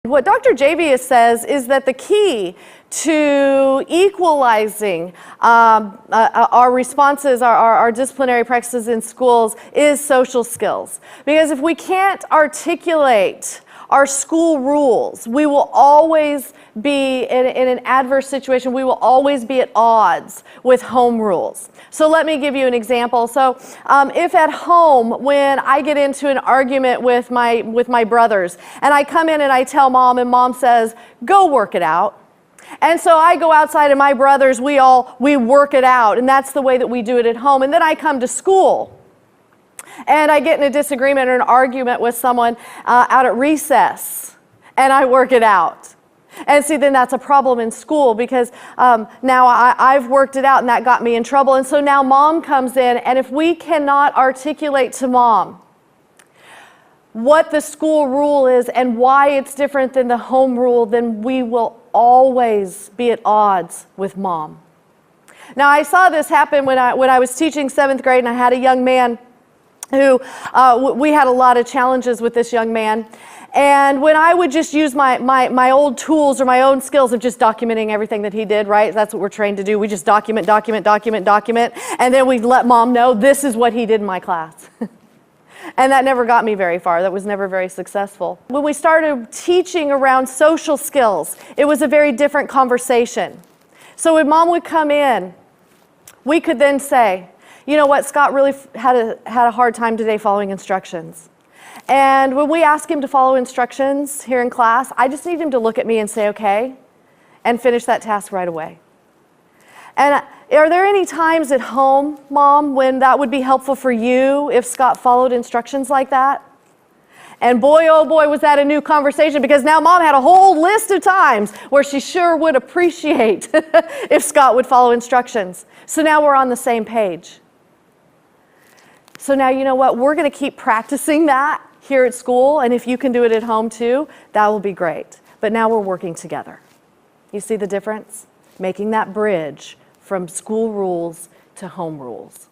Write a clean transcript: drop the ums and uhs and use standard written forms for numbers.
What Dr. Javius says is that the key to equalizing our responses, our disciplinary practices in schools is social skills. Because if we can't articulate our school rules, we will always be in an adverse situation. We will always be at odds with home rules. So let me give you an example. So if at home, when I get into an argument with my brothers, and I come in and I tell mom, and mom says, go work it out. And so I go outside, and my brothers, we work it out, and that's the way that we do it at home. And then I come to school, and I get in a disagreement or an argument with someone out at recess, and I work it out. And see, then that's a problem in school because now I've worked it out and that got me in trouble. And so now mom comes in, and if we cannot articulate to mom what the school rule is and why it's different than the home rule, then we will always be at odds with mom. Now, I saw this happen when I was teaching 7th grade, and I had a young man who, we had a lot of challenges with this young man. And when I would just use my old tools or my own skills of just documenting everything that he did, right? That's what we're trained to do. We just document, and then we let mom know this is what he did in my class. And that never got me very far. That was never very successful. When we started teaching around social skills, it was a very different conversation. So when mom would come in, we could then say, you know what, Scott really had a hard time today following instructions. And when we ask him to follow instructions here in class, I just need him to look at me and say, okay, and finish that task right away. And are there any times at home, Mom, when that would be helpful for you if Scott followed instructions like that? And boy, oh boy, was that a new conversation, because now Mom had a whole list of times where she sure would appreciate if Scott would follow instructions. So now we're on the same page. So now you know what? We're going to keep practicing that here at school, and if you can do it at home too, that will be great. But now we're working together. You see the difference? Making that bridge from school rules to home rules.